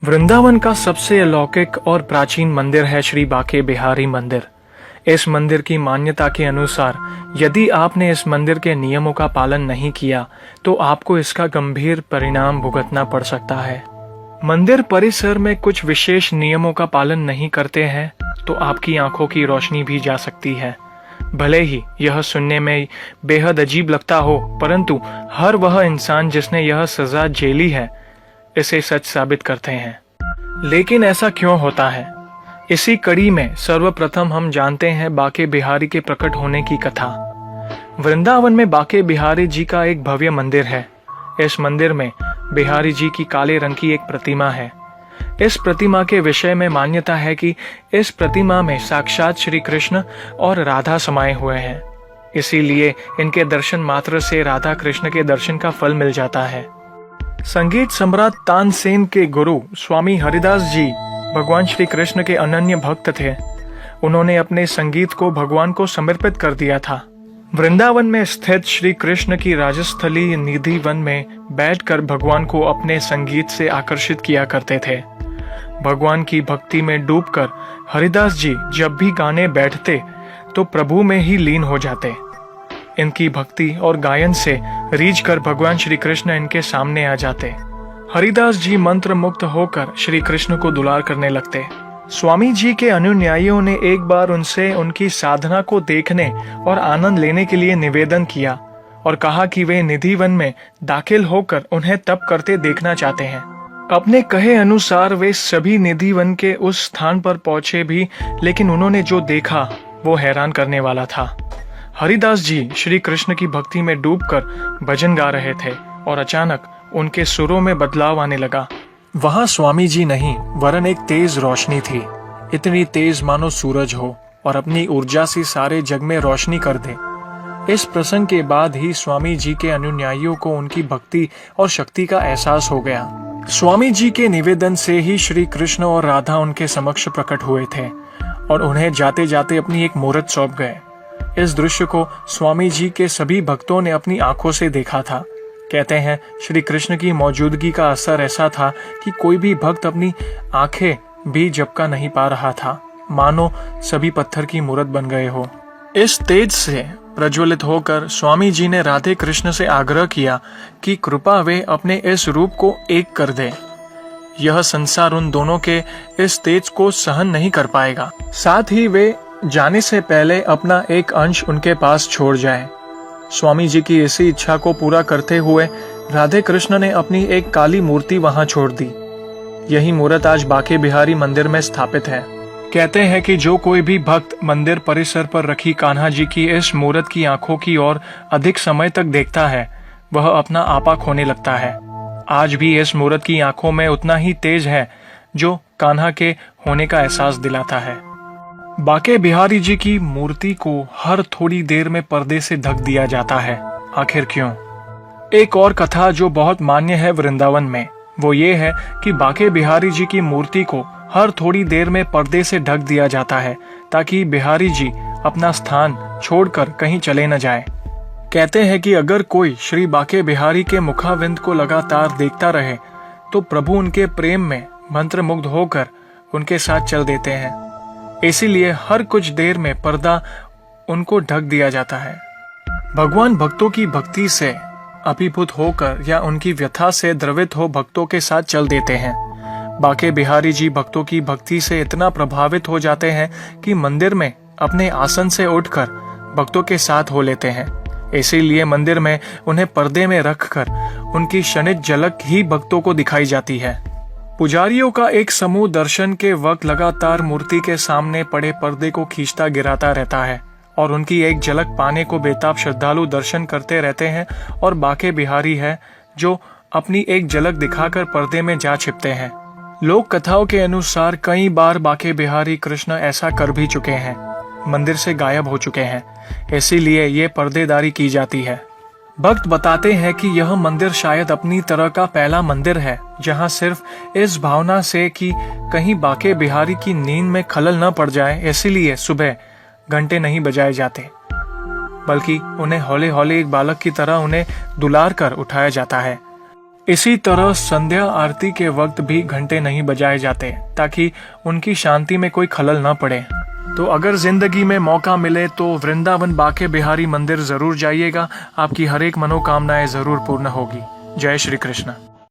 वृंदावन का सबसे अलौकिक और प्राचीन मंदिर है श्री बांके बिहारी मंदिर। इस मंदिर की मान्यता के अनुसार यदि आपने इस मंदिर के नियमों का पालन नहीं किया तो आपको इसका गंभीर परिणाम भुगतना पड़ सकता है। मंदिर परिसर में कुछ विशेष नियमों का पालन नहीं करते हैं तो आपकी आंखों की रोशनी भी जा सकती है। भले ही यह सुनने में बेहद अजीब लगता हो, परंतु हर वह इंसान जिसने यह सजा झेली है इसे सच साबित करते हैं। लेकिन ऐसा क्यों होता है? इसी कड़ी में सर्वप्रथम हम जानते हैं बांके बिहारी के प्रकट होने की कथा। वृंदावन में बांके बिहारी जी का एक भव्य मंदिर है। इस मंदिर में बिहारी जी की काले रंग की एक प्रतिमा है। इस प्रतिमा के विषय में मान्यता है कि इस प्रतिमा में साक्षात श्री कृष्ण और राधा समाये हुए हैं। इसीलिए इनके दर्शन मात्र से राधा कृष्ण के दर्शन का फल मिल जाता है। संगीत सम्राट तानसेन के गुरु स्वामी हरिदास जी भगवान श्री कृष्ण के अनन्य भक्त थे। उन्होंने अपने संगीत को भगवान को समर्पित कर दिया था। वृंदावन में स्थित श्री कृष्ण की राजस्थली निधि वन में बैठकर भगवान को अपने संगीत से आकर्षित किया करते थे। भगवान की भक्ति में डूबकर हरिदास जी जब भी गाने बैठते तो प्रभु में ही लीन हो जाते। इनकी भक्ति और गायन से रीझ कर भगवान श्री कृष्ण इनके सामने आ जाते। हरिदास जी मंत्र मुक्त होकर श्री कृष्ण को दुलार करने लगते। स्वामी जी के अनुयायियों ने एक बार उनसे उनकी साधना को देखने और आनंद लेने के लिए निवेदन किया और कहा कि वे निधि वन में दाखिल होकर उन्हें तप करते देखना चाहते हैं। अपने कहे अनुसार वे सभी निधि वन के उस स्थान पर पहुंचे भी, लेकिन उन्होंने जो देखा वो हैरान करने वाला था। हरिदास जी श्री कृष्ण की भक्ति में डूबकर भजन गा रहे थे और अचानक उनके सुरों में बदलाव आने लगा। वहां स्वामी जी नहीं वरन एक तेज रोशनी थी, इतनी तेज मानो सूरज हो और अपनी ऊर्जा से सारे जग में रोशनी कर दे। इस प्रसंग के बाद ही स्वामी जी के अनुयायियों को उनकी भक्ति और शक्ति का एहसास हो गया। स्वामी जी के निवेदन से ही श्री कृष्ण और राधा उनके समक्ष प्रकट हुए थे और उन्हें जाते जाते अपनी एक मूर्त सौंप गए। इस दृश्य को स्वामी जी के सभी भक्तों ने अपनी आंखों से देखा था। कहते हैं श्री कृष्ण की मौजूदगी का असर ऐसा था कि कोई भी भक्त अपनी आंखें भी झपका नहीं पा रहा था, मानो सभी पत्थर की मूर्त बन गए हो। इस तेज से प्रज्वलित होकर स्वामी जी ने राधे कृष्ण से आग्रह किया कि कृपा वे अपने इस रूप को एक कर दे। यह संसार उन दोनों के इस तेज को सहन नहीं कर पाएगा। साथ ही वे जाने से पहले अपना एक अंश उनके पास छोड़ जाए। स्वामी जी की इसी इच्छा को पूरा करते हुए राधे कृष्ण ने अपनी एक काली मूर्ति वहां छोड़ दी। यही मूर्त आज बांके बिहारी मंदिर में स्थापित है। कहते हैं कि जो कोई भी भक्त मंदिर परिसर पर रखी कान्हा जी की इस मूर्त की आंखों की ओर अधिक समय तक देखता है, वह अपना आपा खोने लगता है। आज भी इस मूर्त की आंखों में उतना ही तेज है जो कान्हा के होने का एहसास दिलाता है। बांके बिहारी जी की मूर्ति को हर थोड़ी देर में पर्दे से ढक दिया जाता है। आखिर क्यों? एक और कथा जो बहुत मान्य है वृंदावन में, वो ये है कि बांके बिहारी जी की मूर्ति को हर थोड़ी देर में पर्दे से ढक दिया जाता है ताकि बिहारी जी अपना स्थान छोड़कर कहीं चले न जाए। कहते हैं कि अगर कोई श्री बांके बिहारी के मुखाविंद को लगातार देखता रहे तो प्रभु उनके प्रेम में मंत्रमुग्ध होकर उनके साथ चल देते हैं। इसीलिए हर कुछ देर में पर्दा उनको ढक दिया जाता है। भगवान भक्तों की भक्ति से अभिभूत होकर या उनकी व्यथा से द्रवित हो भक्तों के साथ चल देते हैं। बांके बिहारी जी भक्तों की भक्ति से इतना प्रभावित हो जाते हैं कि मंदिर में अपने आसन से उठकर भक्तों के साथ हो लेते हैं। इसीलिए मंदिर में उन्हें पर्दे में रखकर उनकी क्षणिक झलक ही भक्तों को दिखाई जाती है। पुजारियों का एक समूह दर्शन के वक्त लगातार मूर्ति के सामने पड़े पर्दे को खींचता गिराता रहता है और उनकी एक झलक पाने को बेताब श्रद्धालु दर्शन करते रहते हैं। और बांके बिहारी है जो अपनी एक झलक दिखाकर पर्दे में जा छिपते हैं। लोक कथाओं के अनुसार कई बार बांके बिहारी कृष्ण ऐसा कर भी चुके हैं, मंदिर से गायब हो चुके हैं। इसीलिए ये पर्देदारी की जाती है। भक्त बताते हैं कि यह मंदिर शायद अपनी तरह का पहला मंदिर है जहां सिर्फ इस भावना से कि कहीं बांके बिहारी की नींद में खलल न पड़ जाए, इसीलिए सुबह घंटे नहीं बजाए जाते, बल्कि उन्हें हौले हौले एक बालक की तरह उन्हें दुलार कर उठाया जाता है। इसी तरह संध्या आरती के वक्त भी घंटे नहीं बजाए जाते ताकि उनकी शांति में कोई खलल न पड़े। तो अगर जिंदगी में मौका मिले तो वृंदावन बाके बिहारी मंदिर जरूर जाइएगा, आपकी हर एक मनोकामनाएं जरूर पूर्ण होगी। जय श्री कृष्ण।